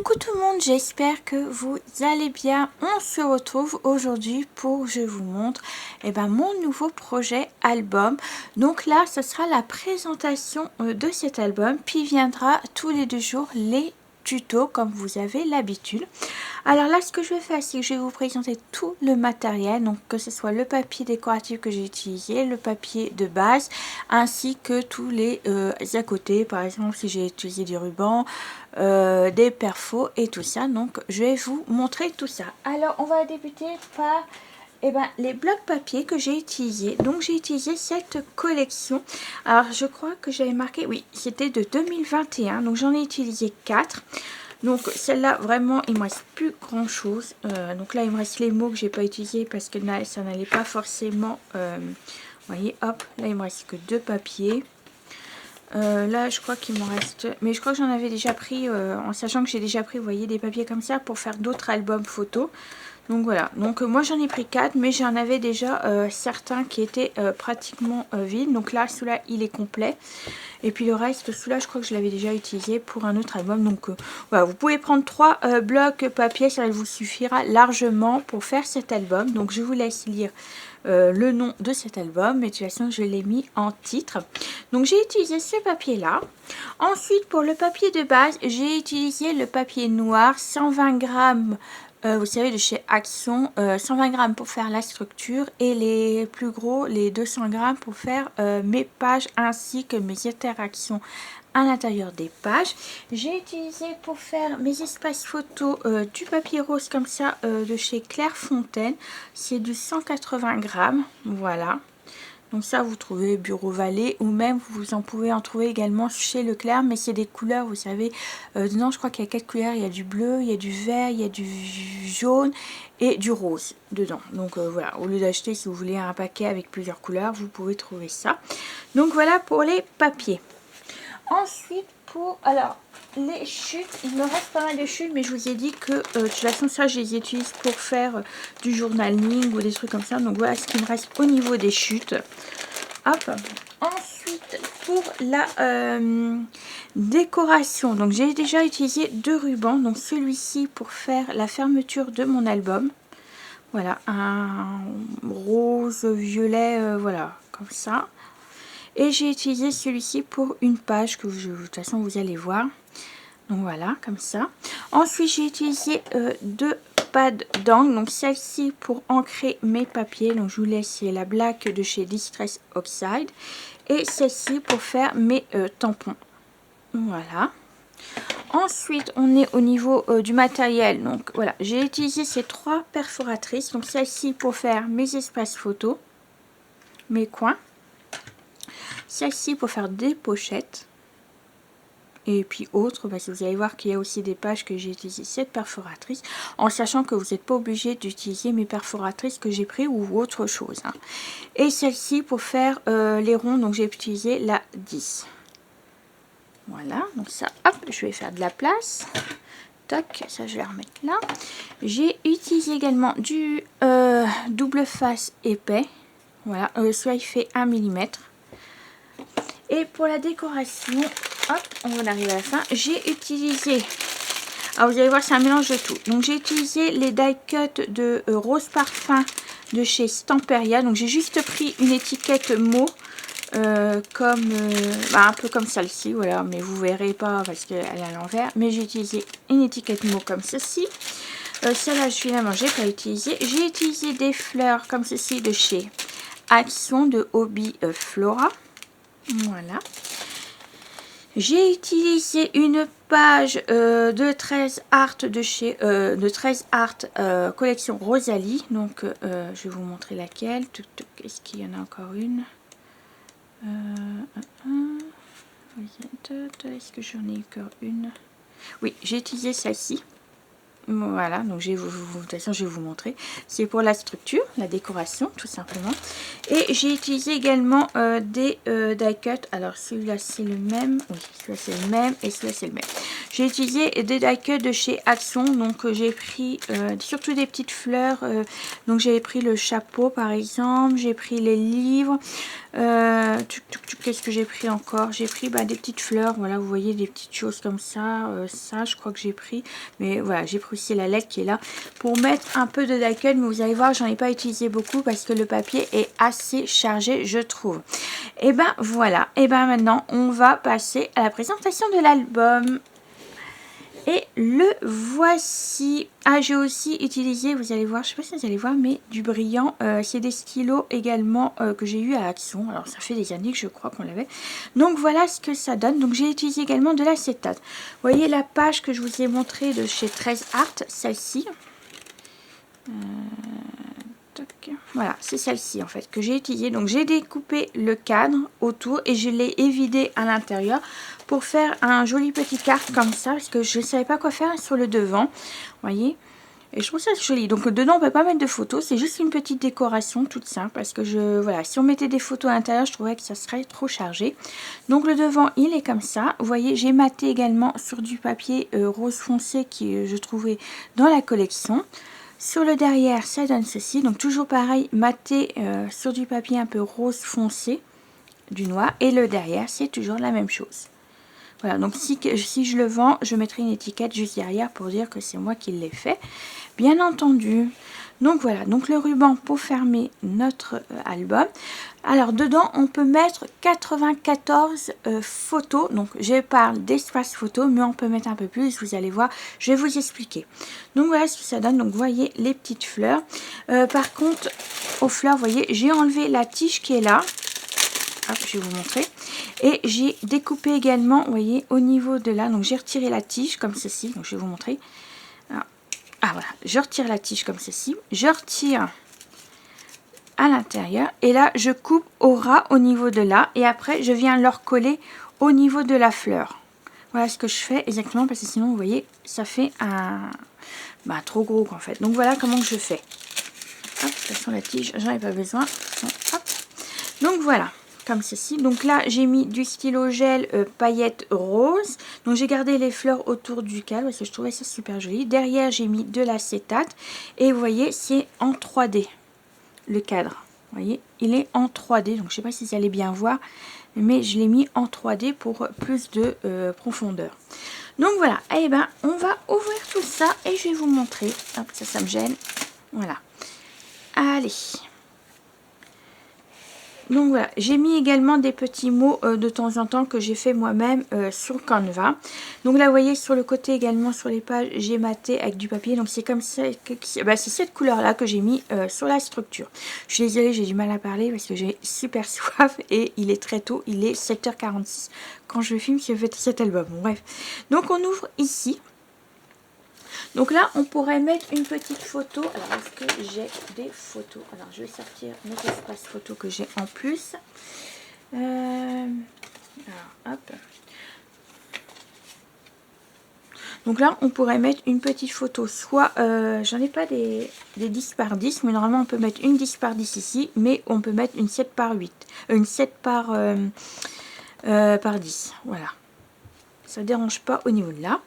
Coucou tout le monde, j'espère que vous allez bien. On se retrouve aujourd'hui pour que je vous montre mon nouveau projet album. Donc là, ce sera la présentation de cet album, puis viendra tous les 2 jours les tutos comme vous avez l'habitude. Alors là, ce que je vais faire, c'est que je vais vous présenter tout le matériel, donc que ce soit le papier décoratif que j'ai utilisé, le papier de base, ainsi que tous les à côté, par exemple si j'ai utilisé du ruban, des perfos et tout ça. Donc je vais vous montrer tout ça. Alors on va débuter par les blocs papier que j'ai utilisés. Donc j'ai utilisé cette collection. Alors je crois que j'avais marqué, oui, c'était de 2021, donc j'en ai utilisé 4. Donc celle-là, vraiment, il me reste plus grand chose. Donc là, il me reste les mots que j'ai pas utilisés parce que là, ça n'allait pas forcément. Vous voyez, hop, là, il me reste que 2 papiers. Là, je crois qu'il m'en reste. Mais je crois que j'en avais déjà pris, en sachant que j'ai déjà pris, vous voyez, des papiers comme ça pour faire d'autres albums photos. Donc voilà, donc moi j'en ai pris 4, mais j'en avais déjà certains qui étaient pratiquement vides. Donc là, celui-là, il est complet. Et puis le reste, celui-là, je crois que je l'avais déjà utilisé pour un autre album. Donc voilà, vous pouvez prendre 3 blocs papier, ça vous suffira largement pour faire cet album. Donc je vous laisse lire le nom de cet album, mais de toute façon je l'ai mis en titre. Donc j'ai utilisé ce papier là. Ensuite, pour le papier de base, j'ai utilisé le papier noir, 120 grammes. Vous savez, de chez Action, 120 grammes pour faire la structure et les plus gros, les 200 grammes pour faire mes pages ainsi que mes interactions à l'intérieur des pages. J'ai utilisé pour faire mes espaces photos du papier rose comme ça de chez Clairefontaine. C'est du 180 grammes, voilà. Donc ça, vous trouvez Bureau Vallée ou même vous en pouvez en trouver également chez Leclerc, mais c'est des couleurs, vous savez. Dedans, je crois qu'il y a 4 couleurs. Il y a du bleu, il y a du vert, il y a du jaune et du rose dedans. Donc voilà, au lieu d'acheter, si vous voulez un paquet avec plusieurs couleurs, vous pouvez trouver ça. Donc voilà pour les papiers. Ensuite, pour les chutes, il me reste pas mal de chutes, mais je vous ai dit que de toute façon ça je les utilise pour faire du journaling ou des trucs comme ça. Donc voilà ce qui me reste au niveau des chutes. Hop. Ensuite, pour la décoration, donc j'ai déjà utilisé 2 rubans. Donc celui-ci pour faire la fermeture de mon album. Voilà, un rose violet, voilà, comme ça. Et j'ai utilisé celui-ci pour une page que de toute façon vous allez voir. Donc voilà, comme ça. Ensuite, j'ai utilisé 2 pads d'encre. Donc celle-ci pour ancrer mes papiers. Donc je vous laisse la black de chez Distress Oxide. Et celle-ci pour faire mes tampons. Voilà. Ensuite, on est au niveau du matériel. Donc voilà, j'ai utilisé ces 3 perforatrices. Donc celle-ci pour faire mes espaces photos, mes coins. Celle-ci pour faire des pochettes. Et puis autres, parce que vous allez voir qu'il y a aussi des pages que j'ai utilisé cette perforatrice. En sachant que vous n'êtes pas obligé d'utiliser mes perforatrices que j'ai pris ou autre chose. Hein. Et celle-ci pour faire les ronds, donc j'ai utilisé la 10. Voilà, donc ça, hop, je vais faire de la place. Toc, ça je vais remettre là. J'ai utilisé également du double face épais. Voilà, soit il fait 1 mm. Et pour la décoration, hop, on en arrive à la fin. J'ai utilisé, alors vous allez voir, c'est un mélange de tout. Donc j'ai utilisé les die cut de Rose Parfum de chez Stamperia. Donc j'ai juste pris une étiquette mot, comme un peu comme celle-ci, voilà. Mais vous verrez pas parce qu'elle est à l'envers. Mais j'ai utilisé une étiquette mot comme ceci. Celle-là, je finalement j'ai pas utilisé. J'ai utilisé des fleurs comme ceci de chez Action de Hobby Flora. Voilà. J'ai utilisé une page de 13 Art de chez collection Rosalie. Donc je vais vous montrer laquelle. Est-ce qu'il y en a encore une? Est-ce que j'en ai encore une? Oui, j'ai utilisé celle-ci. Voilà, donc de toute façon je vais vous montrer. C'est pour la structure, la décoration tout simplement. Et j'ai utilisé également des die cut. Alors celui-là c'est le même, oui celui-là c'est le même et celui-là c'est le même. J'ai utilisé des die-cut de chez Action, donc j'ai pris surtout des petites fleurs, donc j'avais pris le chapeau par exemple, j'ai pris les livres, qu'est-ce que j'ai pris encore? J'ai pris des petites fleurs, voilà, vous voyez des petites choses comme ça, ça je crois que j'ai pris, mais voilà, j'ai pris aussi la lettre qui est là pour mettre un peu de die-cut, mais vous allez voir, j'en ai pas utilisé beaucoup parce que le papier est assez chargé, je trouve. Et ben voilà, et ben maintenant on va passer à la présentation de l'album. Et le voici. Ah, j'ai aussi utilisé, vous allez voir, je sais pas si vous allez voir, mais du brillant. C'est des stylos également que j'ai eu à Action. Alors, ça fait des années que je crois qu'on l'avait. Donc, voilà ce que ça donne. Donc, j'ai utilisé également de l'acétate. Vous voyez la page que je vous ai montrée de chez 13 Art, celle-ci. Voilà, c'est celle-ci en fait que j'ai utilisée. Donc j'ai découpé le cadre autour et je l'ai évidé à l'intérieur pour faire un joli petit carte comme ça parce que je ne savais pas quoi faire sur le devant. Vous voyez, et je trouve ça joli. Donc dedans on ne peut pas mettre de photos, c'est juste une petite décoration toute simple parce que voilà, si on mettait des photos à l'intérieur, je trouvais que ça serait trop chargé. Donc le devant il est comme ça. Vous voyez, j'ai maté également sur du papier rose foncé qui je trouvais dans la collection. Sur le derrière, ça donne ceci. Donc toujours pareil, maté sur du papier un peu rose foncé, du noir. Et le derrière, c'est toujours la même chose. Voilà, donc si je le vends, je mettrai une étiquette juste derrière pour dire que c'est moi qui l'ai fait. Bien entendu. Donc voilà, donc le ruban pour fermer notre album. Alors dedans, on peut mettre 94 photos. Donc je parle d'espace photo, mais on peut mettre un peu plus. Vous allez voir, je vais vous expliquer. Donc voilà ce que ça donne. Donc vous voyez les petites fleurs. Par contre, aux fleurs, vous voyez, j'ai enlevé la tige qui est là. Hop, je vais vous montrer. Et j'ai découpé également, vous voyez, au niveau de là. Donc j'ai retiré la tige comme ceci. Donc je vais vous montrer. Ah voilà, je retire la tige comme ceci. Je retire à l'intérieur. Et là, je coupe au ras au niveau de là. Et après, je viens leur coller au niveau de la fleur. Voilà ce que je fais exactement. Parce que sinon, vous voyez, ça fait un... trop gros en fait. Donc voilà comment je fais. Hop, de toute façon, la tige, j'en ai pas besoin. Hop. Donc voilà. Comme ceci. Donc là, j'ai mis du stylo gel paillettes rose. Donc j'ai gardé les fleurs autour du cadre parce que je trouvais ça super joli. Derrière, j'ai mis de l'acétate. Et vous voyez, c'est en 3D, le cadre. Vous voyez, il est en 3D. Donc je ne sais pas si vous allez bien voir, mais je l'ai mis en 3D pour plus de profondeur. Donc voilà, et ben on va ouvrir tout ça et je vais vous montrer. Hop, ça me gêne. Voilà. Allez. Donc voilà, j'ai mis également des petits mots de temps en temps que j'ai fait moi-même sur Canva. Donc là, vous voyez, sur le côté également, sur les pages, j'ai maté avec du papier. Donc c'est comme ça, c'est cette couleur-là que j'ai mis sur la structure. Je suis désolée, j'ai du mal à parler parce que j'ai super soif et il est très tôt. Il est 7h46 quand je filme cet album. Bon, bref, donc on ouvre ici. Donc là, on pourrait mettre une petite photo. Alors, est-ce que j'ai des photos? Alors, je vais sortir notre espace photo que j'ai en plus. Alors, hop. Donc là, on pourrait mettre une petite photo. Soit, j'en ai pas des 10 par 10, mais normalement, on peut mettre une 10 par 10 ici. Mais on peut mettre une 7 par 8. Une 7 par 10. Voilà. Ça ne dérange pas au niveau de là.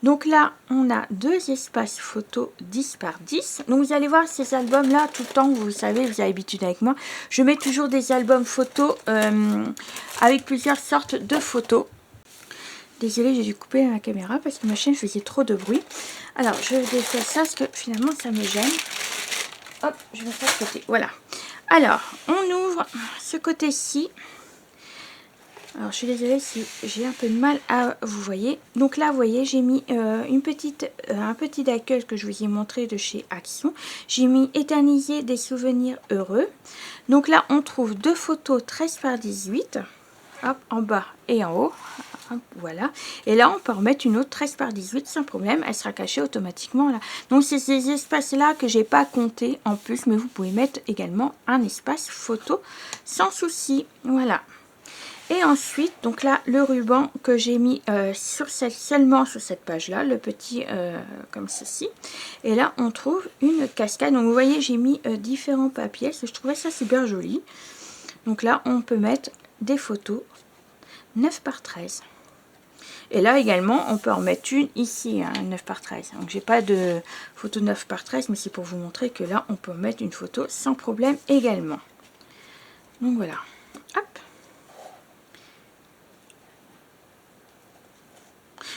Donc là, on a deux espaces photo 10 par 10. Donc vous allez voir ces albums-là, tout le temps, vous savez, vous avez l'habitude avec moi. Je mets toujours des albums photos avec plusieurs sortes de photos. Désolée, j'ai dû couper la caméra parce que ma chaîne faisait trop de bruit. Alors, je vais défaire ça parce que finalement, ça me gêne. Hop, je mets ça de côté. Voilà. Alors, on ouvre ce côté-ci. Alors, je suis désolée si j'ai un peu de mal à vous voyez. Donc là, vous voyez, j'ai mis un petit die-cut que je vous ai montré de chez Action. J'ai mis éterniser des souvenirs heureux. Donc là, on trouve deux photos 13 par 18. Hop, en bas et en haut. Hop, voilà. Et là, on peut remettre une autre 13 par 18 sans problème. Elle sera cachée automatiquement là. Donc, c'est ces espaces-là que j'ai pas compté en plus. Mais vous pouvez mettre également un espace photo sans souci. Voilà. Et ensuite, donc là, le ruban que j'ai mis seulement sur cette page-là, le petit comme ceci. Et là, on trouve une cascade. Donc, vous voyez, j'ai mis différents papiers. Je trouvais ça super joli. Donc là, on peut mettre des photos 9 par 13. Et là également, on peut en mettre une ici, hein, 9 par 13. Donc j'ai pas de photo 9 par 13, mais c'est pour vous montrer que là, on peut mettre une photo sans problème également. Donc voilà. Hop.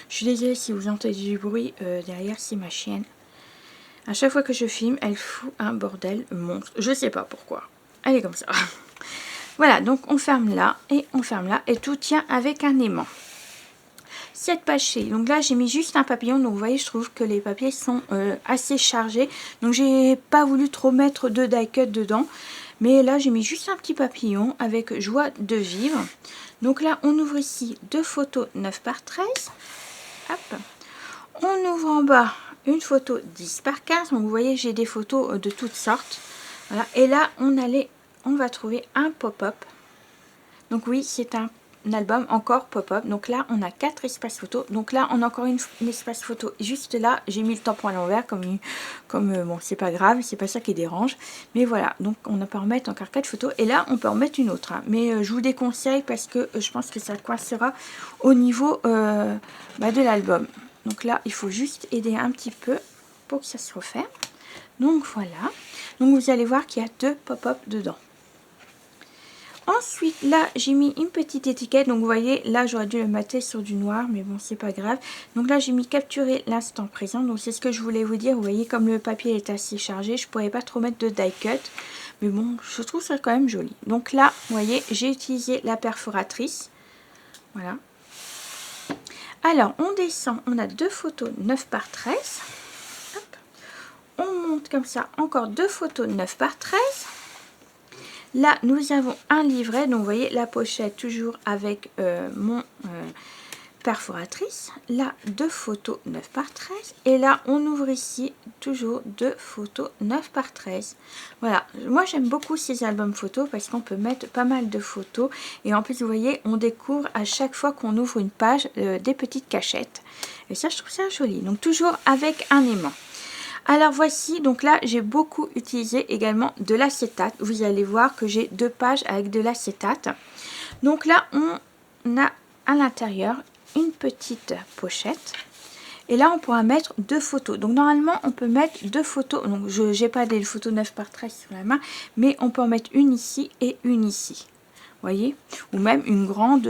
Je suis désolée si vous entendez du bruit derrière, c'est ma chienne. À chaque fois que je filme, elle fout un bordel monstre. Je sais pas pourquoi. Elle est comme ça. Voilà, donc on ferme là et on ferme là. Et tout tient avec un aimant. Cette page C. Donc là, j'ai mis juste un papillon. Donc vous voyez, je trouve que les papiers sont assez chargés. Donc j'ai pas voulu trop mettre de die cut dedans. Mais là, j'ai mis juste un petit papillon avec joie de vivre. Donc là, on ouvre ici deux photos 9 par 13. Hop. On ouvre en bas une photo 10 par 15. Donc vous voyez, j'ai des photos de toutes sortes. Voilà. Et là, on va trouver un pop-up. Donc oui, c'est un album encore pop-up. Donc là, on a 4 espaces photos. Donc là, on a encore une espace photo juste là. J'ai mis le tampon à l'envers comme bon, c'est pas grave, c'est pas ça qui dérange. Mais voilà, donc on peut en mettre encore 4 photos. Et là, on peut en mettre une autre. Hein. Mais je vous déconseille parce que je pense que ça coincera au niveau de l'album. Donc là, il faut juste aider un petit peu pour que ça se referme. Donc voilà. Donc vous allez voir qu'il y a 2 pop-up dedans. Ensuite, là, j'ai mis une petite étiquette. Donc, vous voyez, là, j'aurais dû le mettre sur du noir. Mais bon, c'est pas grave. Donc là, j'ai mis capturer l'instant présent. Donc, c'est ce que je voulais vous dire. Vous voyez, comme le papier est assez chargé, je ne pourrais pas trop mettre de die cut. Mais bon, je trouve ça quand même joli. Donc là, vous voyez, j'ai utilisé la perforatrice. Voilà. Alors, on descend. On a 2 photos 9 par 13. Hop. On monte comme ça. Encore 2 photos 9 par 13. Là, nous avons un livret. Donc, vous voyez la pochette toujours avec mon perforatrice. Là, 2 photos 9 par 13. Et là, on ouvre ici toujours 2 photos 9 par 13. Voilà. Moi, j'aime beaucoup ces albums photos parce qu'on peut mettre pas mal de photos. Et en plus, vous voyez, on découvre à chaque fois qu'on ouvre une page des petites cachettes. Et ça, je trouve ça joli. Donc, toujours avec un aimant. Alors voici, donc là j'ai beaucoup utilisé également de l'acétate. Vous allez voir que j'ai 2 pages avec de l'acétate. Donc là on a à l'intérieur une petite pochette. Et là on pourra mettre 2 photos. Donc normalement on peut mettre 2 photos. Donc je n'ai pas des photos 9 par 13 sur la main. Mais on peut en mettre une ici et une ici. Voyez, ou même une grande,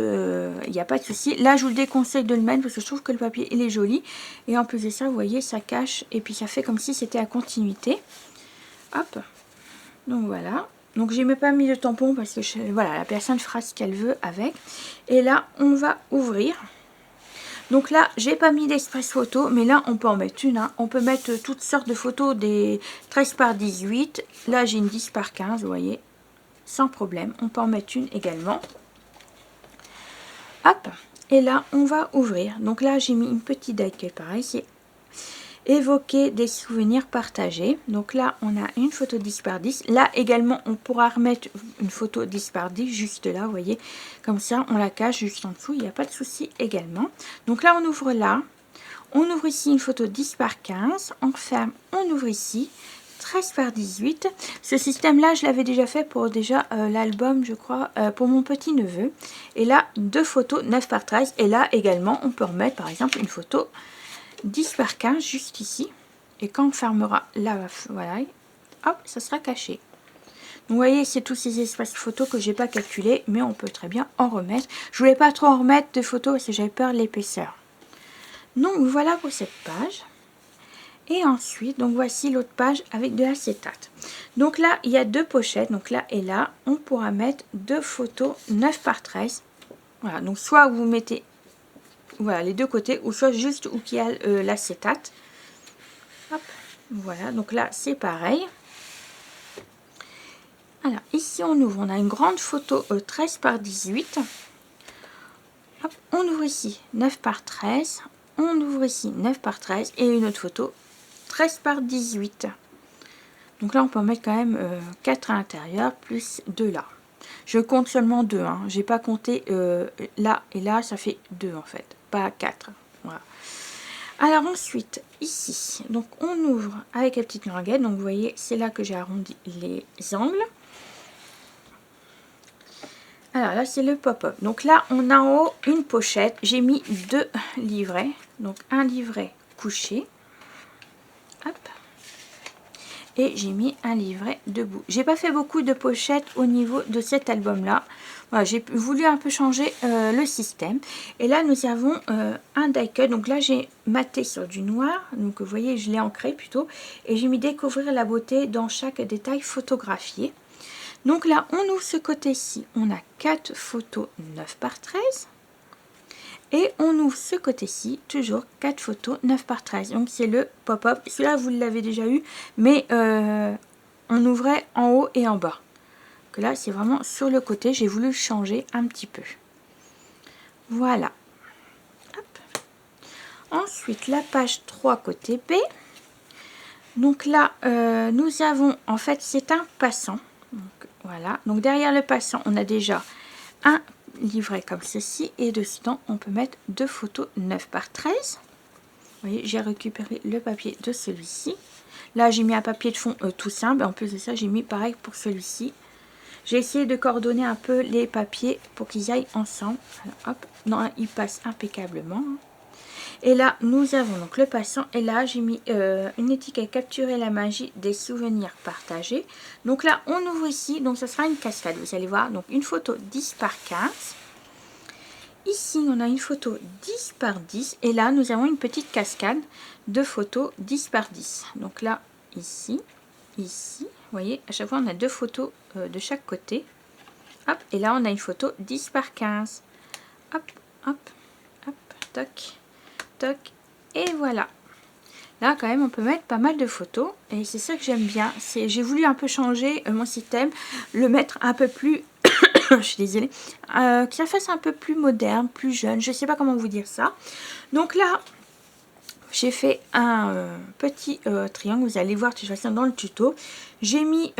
il n'y a pas de souci. Là, je vous déconseille de le mettre parce que je trouve que le papier, il est joli. Et en plus de ça, vous voyez, ça cache et puis ça fait comme si c'était à continuité. Hop, donc voilà. Donc, j'ai même pas mis de tampon parce que voilà, la personne fera ce qu'elle veut avec. Et là, on va ouvrir. Donc là, j'ai pas mis d'espace photo, mais là, on peut en mettre une. Hein. On peut mettre toutes sortes de photos, des 13 par 18. Là, j'ai une 10 par 15, vous voyez. Sans problème, on peut en mettre une également. Hop, et là on va ouvrir. Donc là j'ai mis une petite die cut, pareil, c'est évoquer des souvenirs partagés. Donc là on a une photo 10 par 10. Là également on pourra remettre une photo 10 par 10 juste là, vous voyez, comme ça on la cache juste en dessous, il n'y a pas de souci également. Donc là on ouvre là, on ouvre ici une photo 10 par 15, on ferme, on ouvre ici 13 par 18. Ce système là je l'avais déjà fait pour l'album, je crois, pour mon petit neveu. Et là 2 photos 9 par 13. Et là également on peut remettre par exemple une photo 10 par 15 juste ici. Et quand on fermera là, voilà, hop, ça sera caché. Donc, vous voyez, c'est tous ces espaces photos que j'ai pas calculé, mais on peut très bien en remettre. Je voulais pas trop en remettre de photos parce que j'avais peur de l'épaisseur. Donc voilà pour cette page. Et ensuite, donc voici l'autre page avec de l'acétate. Donc là, il y a 2 pochettes. Donc là et là, on pourra mettre 2 photos 9 par 13. Voilà, donc soit vous mettez voilà, les 2 côtés, ou soit juste où il y a l'acétate. Hop, voilà, donc là c'est pareil. Alors ici on ouvre, on a une grande photo 13 par 18. Hop, on ouvre ici 9 par 13. On ouvre ici 9 par 13 et une autre photo 13 par 18. Donc là on peut en mettre quand même 4 à l'intérieur plus 2 là. Je compte seulement 2, hein. J'ai pas compté là et là, ça fait 2 en fait, pas 4. Voilà. Alors ensuite ici, donc on ouvre avec la petite languette. Donc vous voyez, c'est là que j'ai arrondi les angles. Alors là, c'est le pop-up. Donc là, on a en haut une pochette. J'ai mis 2 livrets. Donc un livret couché. Hop. Et j'ai mis un livret debout. J'ai pas fait beaucoup de pochettes au niveau de cet album-là. Voilà, j'ai voulu un peu changer le système. Et là, nous avons un die cut. Donc là, j'ai maté sur du noir. Donc vous voyez, je l'ai ancré plutôt. Et j'ai mis découvrir la beauté dans chaque détail photographié. Donc là, on ouvre ce côté-ci. On a 4 photos 9 par 13. Et on ouvre ce côté-ci, toujours 4 photos 9 par 13. Donc c'est le pop-up. Celui-là, vous l'avez déjà eu, mais on ouvrait en haut et en bas. Que là, c'est vraiment sur le côté. J'ai voulu changer un petit peu. Voilà. Hop. Ensuite, la page 3 côté B. Donc là, nous avons, en fait, c'est un passant. Donc, voilà. Donc derrière le passant, on a déjà un livret comme ceci. Et dedans, on peut mettre 2 photos 9 par 13. Vous voyez, j'ai récupéré le papier de celui-ci. Là, j'ai mis un papier de fond tout simple. En plus de ça, j'ai mis pareil pour celui-ci. J'ai essayé de coordonner un peu les papiers pour qu'ils aillent ensemble. Alors, hop, non, ils passent impeccablement. Et là, nous avons donc le passant. Et là, j'ai mis une étiquette capturer la magie des souvenirs partagés. Donc là, on ouvre ici. Donc, ce sera une cascade. Vous allez voir. Donc, une photo 10 par 15. Ici, on a une photo 10 par 10. Et là, nous avons une petite cascade de photos 10 par 10. Donc là, ici, ici. Vous voyez, à chaque fois, on a 2 photos de chaque côté. Hop, et là, on a une photo 10 par 15. Hop, hop, hop, toc, toc, et voilà. Là, quand même, on peut mettre pas mal de photos. Et c'est ça que j'aime bien. J'ai voulu un peu changer mon système, le mettre un peu plus... je suis désolée. Que ça fasse un peu plus moderne, plus jeune. Je sais pas comment vous dire ça. Donc là... j'ai fait un petit triangle, vous allez voir de toute façon dans le tuto. J'ai mis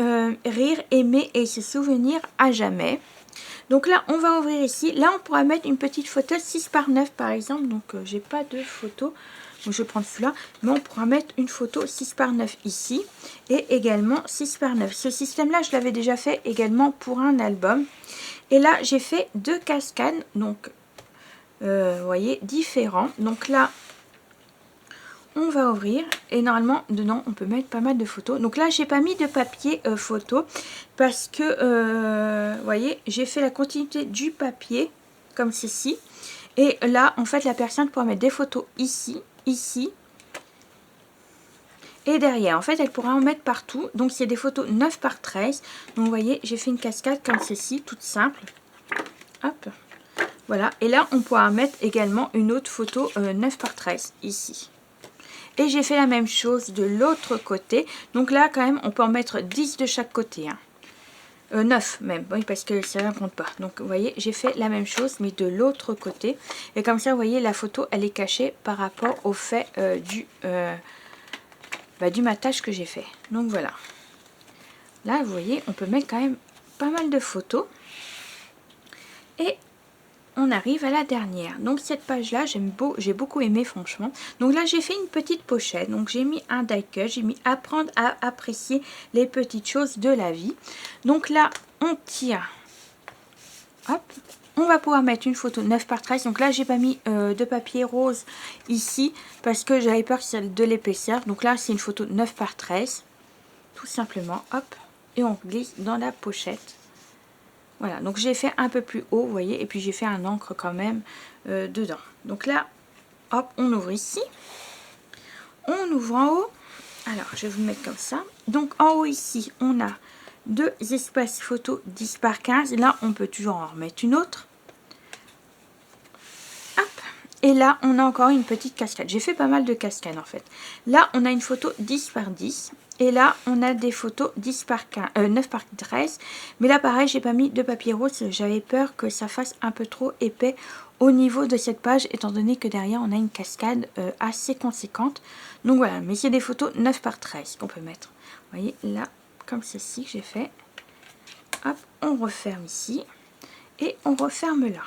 rire, aimer et se souvenir à jamais. Donc là, on va ouvrir ici. Là, on pourra mettre une petite photo 6 par 9 par exemple. Donc, j'ai pas de photo. Donc, je vais prendre celui-là. Mais on pourra mettre une photo 6 par 9 ici. Et également 6 par 9. Ce système-là, je l'avais déjà fait également pour un album. Et là, j'ai fait 2 cascades. Donc, vous voyez, différents. Donc là... on va ouvrir et normalement dedans on peut mettre pas mal de photos. Donc là j'ai pas mis de papier photo parce que vous voyez, j'ai fait la continuité du papier comme ceci. Et là en fait la personne pourra mettre des photos ici, ici et derrière. En fait elle pourra en mettre partout. Donc c'est des photos 9 par 13. Donc vous voyez, j'ai fait une cascade comme ceci, toute simple. Hop, voilà. Et là on pourra mettre également une autre photo 9 par 13 ici. Et j'ai fait la même chose de l'autre côté. Donc là, quand même, on peut en mettre 10 de chaque côté. Hein. 9 même, oui, parce que ça ne compte pas. Donc, vous voyez, j'ai fait la même chose, mais de l'autre côté. Et comme ça, vous voyez, la photo, elle est cachée par rapport au fait du matage que j'ai fait. Donc, voilà. Là, vous voyez, on peut mettre quand même pas mal de photos. Et... on arrive à la dernière. Donc cette page là j'ai beaucoup aimé franchement. Donc là j'ai fait une petite pochette. Donc j'ai mis un die cut, j'ai mis apprendre à apprécier les petites choses de la vie. Donc là on tire, hop, on va pouvoir mettre une photo 9 par 13. Donc là j'ai pas mis de papier rose ici parce que j'avais peur que c'est de l'épaisseur. Donc là c'est une photo 9 par 13 tout simplement, hop, et on glisse dans la pochette. Voilà, donc j'ai fait un peu plus haut, vous voyez, et puis j'ai fait un encre quand même dedans. Donc là, hop, on ouvre ici. On ouvre en haut. Alors, je vais vous mettre comme ça. Donc en haut ici, on a 2 espaces photos 10 par 15. Là, on peut toujours en remettre une autre. Hop. Et là, on a encore une petite cascade. J'ai fait pas mal de cascades en fait. Là, on a une photo 10 par 10. Et là, on a des photos 10 par 15, 9 par 13. Mais là, pareil, j'ai pas mis de papier rose. J'avais peur que ça fasse un peu trop épais au niveau de cette page, étant donné que derrière, on a une cascade assez conséquente. Donc voilà, mais c'est des photos 9 par 13 qu'on peut mettre. Vous voyez, là, comme ceci que j'ai fait. Hop, on referme ici. Et on referme là.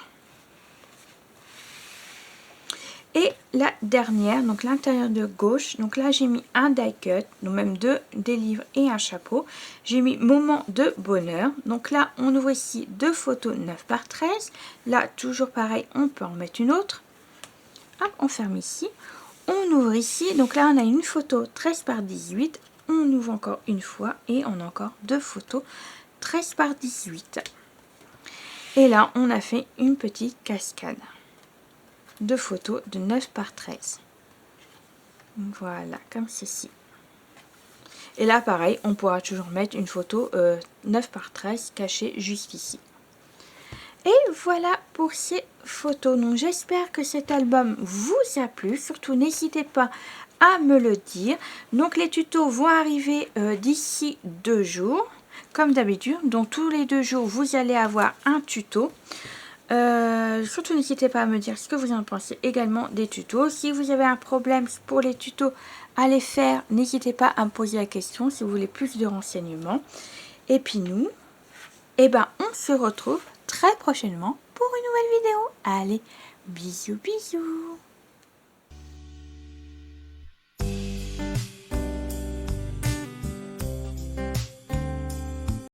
Et la dernière, donc l'intérieur de gauche, donc là j'ai mis un die cut, donc même des livres et un chapeau. J'ai mis moment de bonheur, donc là on ouvre ici deux photos 9 par 13. Là toujours pareil, on peut en mettre une autre. Hop, on ferme ici. On ouvre ici, donc là on a une photo 13 par 18. On ouvre encore une fois et on a encore deux photos 13 par 18. Et là on a fait une petite cascade de photos de 9 par 13. Voilà, comme ceci. Et là, pareil, on pourra toujours mettre une photo 9 par 13 cachée juste ici. Et voilà pour ces photos. Donc, j'espère que cet album vous a plu. Surtout, n'hésitez pas à me le dire. Donc, les tutos vont arriver d'ici 2 jours, comme d'habitude. Donc, tous les 2 jours, vous allez avoir un tuto. Surtout n'hésitez pas à me dire ce que vous en pensez également des tutos. Si vous avez un problème pour les tutos à les faire, n'hésitez pas à me poser la question si vous voulez plus de renseignements. Et puis nous, on se retrouve très prochainement pour une nouvelle vidéo. Allez, bisous bisous.